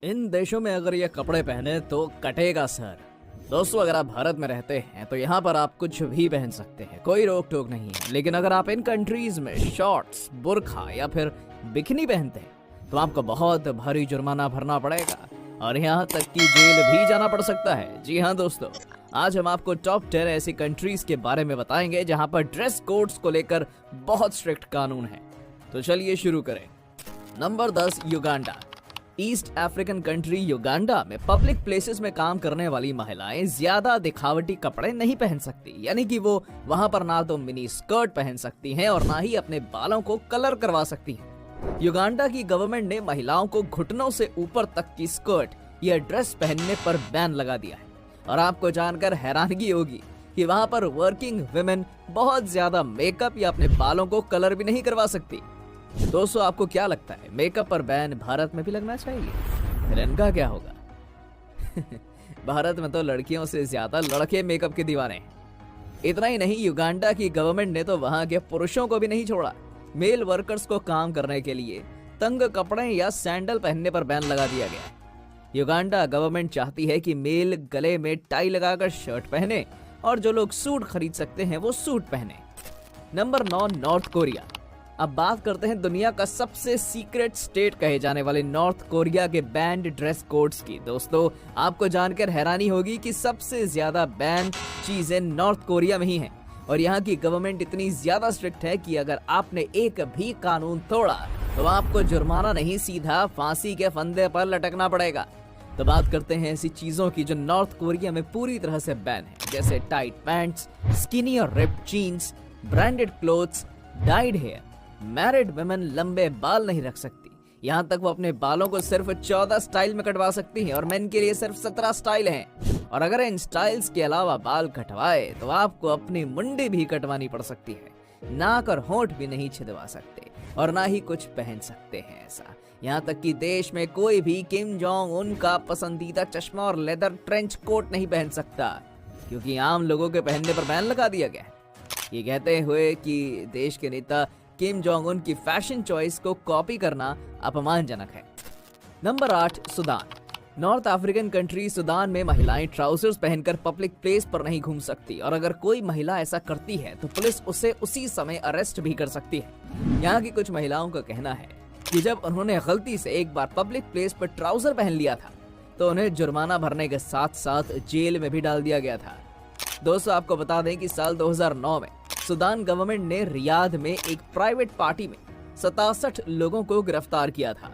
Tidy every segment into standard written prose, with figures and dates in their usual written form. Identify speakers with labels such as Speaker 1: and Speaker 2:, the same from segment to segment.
Speaker 1: इन देशों में अगर ये कपड़े पहने तो कटेगा सर। दोस्तों, अगर आप भारत में रहते हैं तो यहाँ पर आप कुछ भी पहन सकते हैं, कोई रोक टोक नहीं है। लेकिन अगर आप इन कंट्रीज में शॉर्ट्स, बुर्खा या फिर बिकिनी पहनते हैं तो आपको बहुत भारी जुर्माना भरना पड़ेगा और यहाँ तक कि जेल भी जाना पड़ सकता है। जी हाँ दोस्तों, आज हम आपको टॉप 10 ऐसी कंट्रीज के बारे में बताएंगे जहाँ पर ड्रेस कोड्स को लेकर बहुत स्ट्रिक्ट कानून है। तो चलिए शुरू करें। Number 10, Uganda. East African country Uganda में पब्लिक प्लेसेस में काम करने वाली महिलाएं ज्यादा दिखावटी कपड़े नहीं पहन सकती, यानी कि वो वहां पर ना तो मिनी स्कर्ट पहन सकती हैं और ना ही अपने बालों को कलर करवा सकती हैं। युगांडा की गवर्नमेंट ने महिलाओं को घुटनों से ऊपर तक की स्कर्ट या ड्रेस पहनने पर बैन लगा दिया है। और आपको जानकर हैरानगी होगी कि वहां पर वर्किंग वुमेन बहुत ज्यादा मेकअप या अपने बालों को कलर भी नहीं करवा सकती। दोस्तों, आपको क्या लगता है, मेकअप पर बैन भारत में भी लगना चाहिए? फिर इनका क्या होगा? भारत में तो लड़कियों से ज्यादा लड़के मेकअप के दीवाने हैं। इतना ही नहीं, युगांडा की गवर्नमेंट ने तो वहां के पुरुषों को भी नहीं छोड़ा। मेल वर्कर्स को काम करने के लिए तंग कपड़े या सैंडल पहनने पर बैन लगा दिया गया है। युगांडा गवर्नमेंट चाहती है कि मेल गले में टाई लगाकर शर्ट पहने और जो लोग सूट खरीद सकते हैं वो सूट पहने। Number 9, north Korea. अब बात करते हैं दुनिया का सबसे सीक्रेट स्टेट कहे जाने वाले नॉर्थ कोरिया के बैंड ड्रेस कोड्स की। दोस्तों, आपको जानकर हैरानी होगी कि सबसे ज्यादा बैन चीजें नॉर्थ कोरिया में ही हैं और यहाँ की गवर्नमेंट इतनी ज्यादा स्ट्रिक्ट है कि अगर आपने एक भी कानून तोड़ा तो आपको जुर्माना नहीं, सीधा फांसी के फंदे पर लटकना पड़ेगा। तो बात करते हैं ऐसी चीजों की जो नॉर्थ कोरिया में पूरी तरह से बैन है, जैसे टाइट पैंट्स, स्किनी और ripped jeans, branded clothes, dyed hair. Married women लंबे बाल नहीं रख सकती, यहाँ तक वो अपने बालों को सिर्फ 14 स्टाइल में कटवा सकती हैं और मेन के लिए सिर्फ 17 स्टाइल हैं। और अगर इन स्टाइल्स के अलावा बाल कटवाए तो आपको अपनी मुंडी भी कटवानी पड़ सकती है। नाक और होंठ भी नहीं छिदवा सकते और ना ही कुछ पहन सकते हैं ऐसा। यहाँ तक कि देश में कोई भी किम जोंग उन का पसंदीदा चश्मा और लेदर ट्रेंच कोट नहीं पहन सकता, क्योंकि आम लोगों के पहनने पर बैन लगा दिया गया है। ये कहते हुए कि देश के नेता किम जोंग उन की फैशन चॉइस को कॉपी करना अपमानजनक है। Number 8, Sudan. North African country Sudan में महिलाएं ट्राउजर्स पहनकर पब्लिक प्लेस पर नहीं घूम सकती और अगर कोई महिला ऐसा करती है तो पुलिस उसे उसी समय अरेस्ट भी कर सकती है। यहाँ की कुछ महिलाओं का कहना है कि जब उन्होंने गलती से एक बार पब्लिक प्लेस पर ट्राउजर पहन लिया था तो उन्हें जुर्माना भरने के साथ साथ जेल में भी डाल दिया गया था। दोस्तों, आपको बता दें कि साल 2009 में सुदान गवर्नमेंट ने रियाद में एक प्राइवेट पार्टी में 67 लोगों को गिरफ्तार किया था।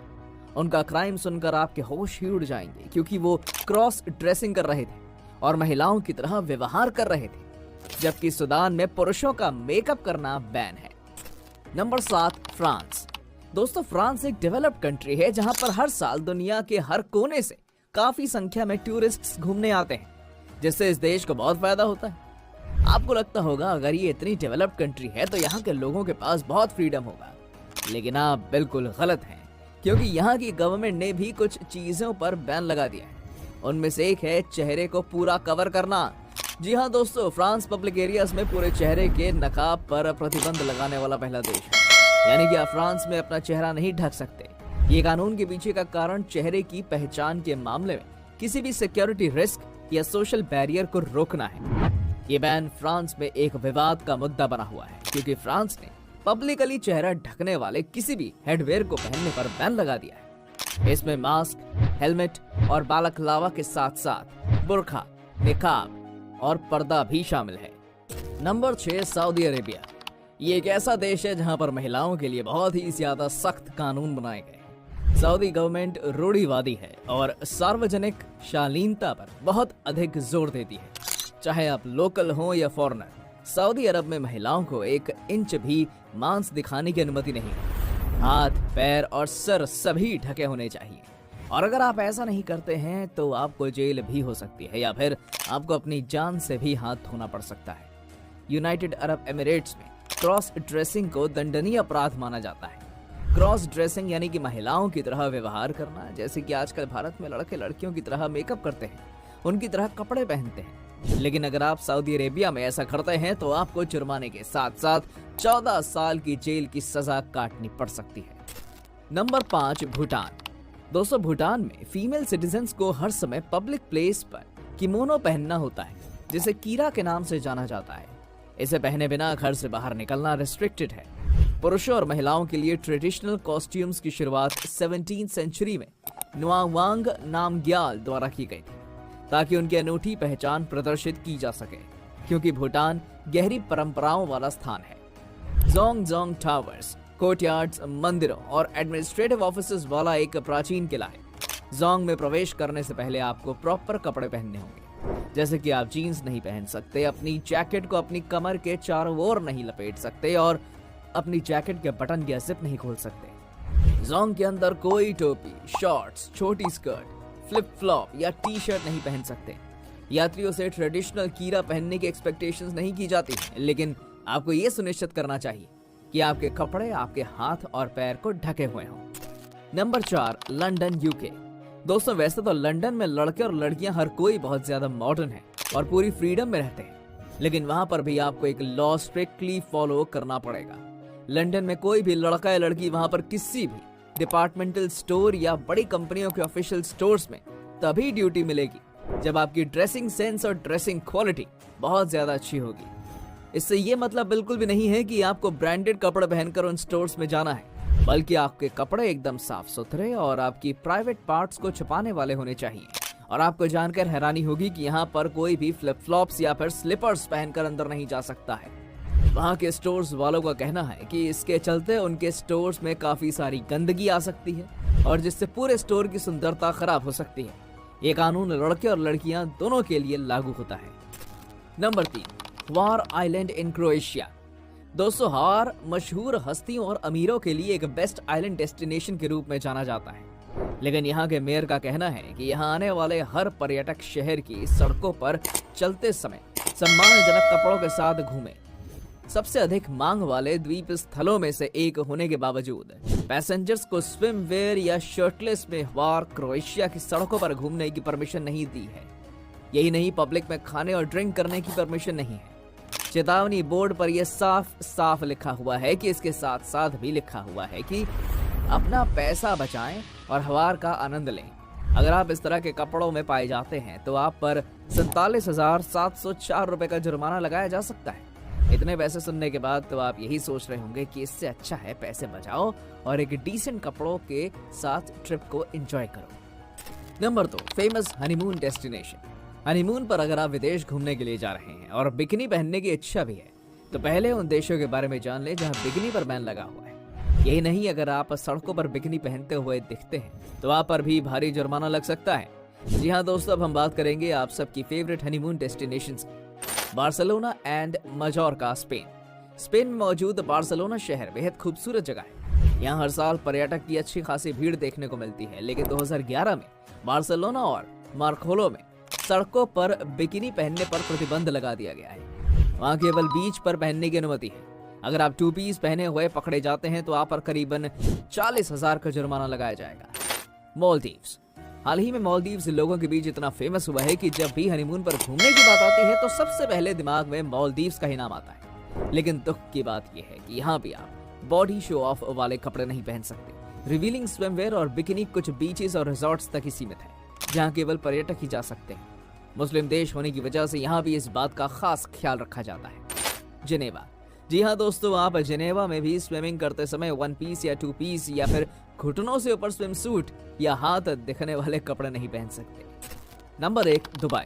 Speaker 1: उनका क्राइम सुनकर आपके होश ही उड़ जाएंगे, क्योंकि वो क्रॉस ड्रेसिंग कर रहे थे और महिलाओं की तरह व्यवहार कर रहे थे, जबकि सुदान में पुरुषों का मेकअप करना बैन है। Number 7, France. दोस्तों, फ्रांस एक डेवलप्ड कंट्री है जहां पर हर साल दुनिया के हर कोने से काफी संख्या में टूरिस्ट घूमने आते हैं, जिससे इस देश को बहुत फायदा होता है। आपको लगता होगा अगर ये इतनी डेवलप्ड कंट्री है तो यहाँ के लोगों के पास बहुत फ्रीडम होगा, लेकिन आप बिल्कुल गलत हैं, क्योंकि यहाँ की गवर्नमेंट ने भी कुछ चीजों पर बैन लगा दिया है। उनमें से एक है चेहरे को पूरा कवर करना। जी हाँ दोस्तों, फ्रांस पब्लिक एरियाज में पूरे चेहरे के नकाब पर प्रतिबंध लगाने वाला पहला देश है, यानी कि आप फ्रांस में अपना चेहरा नहीं ढक सकते। ये कानून के पीछे का कारण चेहरे की पहचान के मामले में किसी भी सिक्योरिटी रिस्क या सोशल बैरियर को रोकना है। ये बैन फ्रांस में एक विवाद का मुद्दा बना हुआ है, क्योंकि फ्रांस ने पब्लिकली चेहरा ढकने वाले किसी भी हेडवेयर को पहनने पर बैन लगा दिया है। इसमें मास्क, हेलमेट और बालकलावा के साथ साथ बुर्खा, निकाब और पर्दा भी शामिल है। Number 6, Saudi Arabia. ये एक ऐसा देश है जहां पर महिलाओं के लिए बहुत ही ज्यादा सख्त कानून बनाए गए हैं। सऊदी गवर्नमेंट रूढ़िवादी है और सार्वजनिक शालीनता पर बहुत अधिक जोर देती है, चाहे आप लोकल हो या फॉरेनर। सऊदी अरब में महिलाओं को 1 इंच भी मांस दिखाने की अनुमति नहीं है। हाथ, पैर और सर सभी ढके होने चाहिए और अगर आप ऐसा नहीं करते हैं तो आपको जेल भी हो सकती है या फिर आपको अपनी जान से भी हाथ धोना पड़ सकता है। यूनाइटेड अरब एमिरेट्स में क्रॉस ड्रेसिंग को दंडनीय अपराध माना जाता है। क्रॉस ड्रेसिंग यानी कि महिलाओं की तरह व्यवहार करना, जैसे कि आजकल भारत में लड़के लड़कियों की तरह मेकअप करते हैं, उनकी तरह कपड़े पहनते हैं। लेकिन अगर आप सऊदी अरेबिया में ऐसा करते हैं तो आपको जुर्माने के साथ साथ 14 साल की जेल की सजा काटनी पड़ सकती है। नंबर 5, भूटान। दोस्तों भूटान में फीमेल सिटीजन्स को हर समय पब्लिक प्लेस पर किमोनो पहनना होता है, जिसे कीरा के नाम से जाना जाता है। इसे पहने बिना घर से बाहर निकलना रिस्ट्रिक्टेड है। पुरुषों और महिलाओं के लिए ट्रेडिशनल कॉस्ट्यूम्स की शुरुआत 17वीं सेंचुरी में नुआवांग नामग्याल द्वारा की गई थी, ताकि उनकी अनूठी पहचान प्रदर्शित की जा सके, क्योंकि भूटान गहरी परंपराओं वाला स्थान है। जोंगजोंग टावर्स कोर्टयार्ड्स, मंदिरों और एडमिनिस्ट्रेटिव ऑफिसेज वाला एक प्राचीन किला है। जोंग में प्रवेश करने से पहले आपको प्रॉपर कपड़े पहनने होंगे, जैसे कि आप जीन्स नहीं पहन सकते, अपनी जैकेट को अपनी कमर के चारों ओर नहीं लपेट सकते और अपनी जैकेट के बटन या जिप नहीं खोल सकते। जोंग के अंदर कोई टोपी, शॉर्ट्स, छोटी स्कर्ट, फ्लिप फ्लॉप या टी शर्ट नहीं पहन सकते। यात्रियों से ट्रेडिशनल कीरा पहनने की एक्सपेक्टेशंस नहीं की जाती, लेकिन आपको ये सुनिश्चित करना चाहिए कि आपके कपड़े आपके हाथ और पैर को ढके हुए हों। Number 4, London UK. दोस्तों वैसे तो लंदन में लड़के और लड़कियां हर कोई बहुत ज्यादा मॉडर्न है और पूरी फ्रीडम में रहते हैं, लेकिन वहां पर भी आपको एक लॉ स्ट्रिक्टली फॉलो करना पड़ेगा। लंदन में कोई भी लड़का या लड़की वहां पर किसी भी डिपार्टमेंटल स्टोर या बड़ी कंपनियों के ऑफिशियल स्टोर्स में तभी ड्यूटी मिलेगी जब आपकी ड्रेसिंग सेंस और ड्रेसिंग क्वालिटी बहुत ज्यादा अच्छी होगी। इससे ये मतलब बिल्कुल भी नहीं है कि आपको ब्रांडेड कपड़े पहनकर उन स्टोर्स में जाना है, बल्कि आपके कपड़े एकदम साफ सुथरे और आपकी प्राइवेट पार्ट्स को छुपाने वाले होने चाहिए। और आपको जानकर हैरानी होगी कि यहाँ पर कोई भी फ्लिप फ्लॉप्स या फिर स्लीपर्स पहनकर अंदर नहीं जा सकता है। वहाँ के स्टोर्स वालों का कहना है कि इसके चलते उनके स्टोर्स में काफी सारी गंदगी आ सकती है और जिससे पूरे स्टोर की सुंदरता खराब हो सकती है। ये कानून लड़के और लड़कियां दोनों के लिए लागू होता है। Number 3, Hvar island in Croatia. दोस्तों व्हार मशहूर हस्तियों और अमीरों के लिए एक बेस्ट आइलैंड डेस्टिनेशन के रूप में जाना जाता है, लेकिन यहाँ के मेयर का कहना है कि यहाँ आने वाले हर पर्यटक शहर की सड़कों पर चलते समय सम्मानजनक कपड़ों के साथ घूमे। सबसे अधिक मांग वाले द्वीप स्थलों में से एक होने के बावजूद पैसेंजर्स को स्विम वेयर या शर्टलेस में व्हार क्रोएशिया की सड़कों पर घूमने की परमिशन नहीं दी है। यही नहीं, पब्लिक में खाने और ड्रिंक करने की परमिशन नहीं है। चेतावनी बोर्ड पर यह साफ साफ लिखा हुआ है कि इसके साथ साथ भी लिखा हुआ है कि अपना पैसा बचाएं और व्हार का आनंद लें। अगर आप इस तरह के कपड़ों में पाए जाते हैं तो आप पर 47,704 रुपए का जुर्माना लगाया जा सकता है। इतने पैसे सुनने के बाद तो आप यही सोच रहे होंगे कि इससे अच्छा है पैसे बचाओ और एक डिसेंट कपड़ों के साथ ट्रिप को एंजॉय करो। Number 2, famous honeymoon destination. Honeymoon पर अगर आप विदेश घूमने के लिए जा रहे हैं और बिकिनी पहनने की इच्छा भी है, तो पहले उन देशों के बारे में जान लें जहां बिकिनी पर बैन लगा हुआ है। यही नहीं, अगर आप सड़कों पर बिकिनी पहनते हुए दिखते हैं तो आप पर भी भारी जुर्माना लग सकता है। जी हाँ दोस्तों, अब हम बात करेंगे आप सबकी फेवरेट हनीमून डेस्टिनेशंस की। बार्सिलोना एंड मजोर्का, स्पेन में मौजूद बार्सिलोना शहर बेहद खूबसूरत जगह है। यहाँ हर साल पर्यटक की अच्छी खासी भीड़ देखने को मिलती है, लेकिन 2011 में बार्सिलोना और मार्कोलो में सड़कों पर बिकिनी पहनने पर प्रतिबंध लगा दिया गया है। वहाँ केवल बीच पर पहनने की अनुमति है। अगर आप 2 पीस पहने हुए पकड़े जाते हैं तो आप पर करीबन 40,000 का जुर्माना लगाया जाएगा। मालदीव्स। हाल ही में मालदीव्स लोगों के बीच इतना फेमस हुआ है कि जब भी हनीमून पर घूमने की बात आती है तो सबसे पहले दिमाग में मालदीव्स का ही नाम आता है। लेकिन दुख की बात यह है कि यहाँ भी आप बॉडी शो ऑफ वाले कपड़े नहीं पहन सकते। रिवीलिंग स्विमवेयर और बिकिनी कुछ बीचेस और रिजॉर्ट्स तक ही सीमित है, जहाँ केवल पर्यटक ही जा सकते हैं। मुस्लिम देश होने की वजह से यहाँ भी इस बात का खास ख्याल रखा जाता है। जिनेवा। जी हाँ दोस्तों, आप जिनेवा में भी स्विमिंग करते समय 1 पीस या 2 पीस या फिर घुटनों से ऊपर स्विम सूट या हाथ दिखने वाले कपड़े नहीं पहन सकते। नंबर 1, दुबई,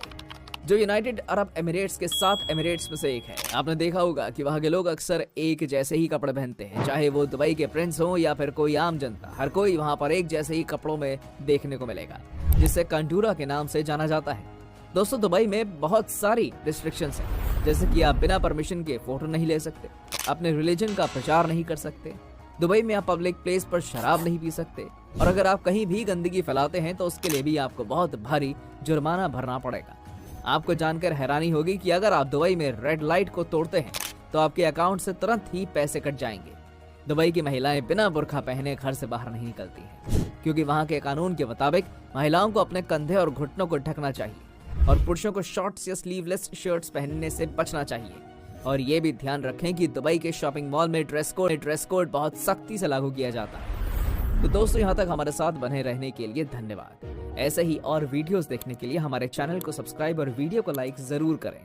Speaker 1: जो यूनाइटेड अरब एमिरेट्स के 7 एमिरेट्स में से एक है। आपने देखा होगा कि वहाँ के लोग अक्सर एक जैसे ही कपड़े पहनते हैं, चाहे वो दुबई के प्रिंस हो या फिर कोई आम जनता। हर कोई वहाँ पर एक जैसे ही कपड़ों में देखने को मिलेगा, जिसे कंटूरा के नाम से जाना जाता है। दोस्तों दुबई में बहुत सारी रिस्ट्रिक्शंस हैं, जैसे कि आप बिना परमिशन के फोटो नहीं ले सकते, अपने रिलीजन का प्रचार नहीं कर सकते, दुबई में आप पब्लिक प्लेस पर शराब नहीं पी सकते, और अगर आप कहीं भी गंदगी फैलाते हैं तो उसके लिए भी आपको बहुत भारी जुर्माना भरना पड़ेगा। आपको जानकर हैरानी होगी कि अगर आप दुबई में रेड लाइट को तोड़ते हैं तो आपके अकाउंट से तुरंत ही पैसे कट जाएंगे। दुबई की महिलाएं बिना बुर्का पहने घर से बाहर नहीं निकलती हैं, क्योंकि वहाँ के कानून के मुताबिक महिलाओं को अपने कंधे और घुटनों को ढकना चाहिए और पुरुषों को शॉर्ट्स या स्लीवलेस शर्ट्स पहनने से बचना चाहिए। और ये भी ध्यान रखें कि दुबई के शॉपिंग मॉल में ड्रेस कोड बहुत सख्ती से लागू किया जाता है। तो दोस्तों यहाँ तक हमारे साथ बने रहने के लिए धन्यवाद। ऐसे ही और वीडियोस देखने के लिए हमारे चैनल को सब्सक्राइब और वीडियो को लाइक जरूर करें।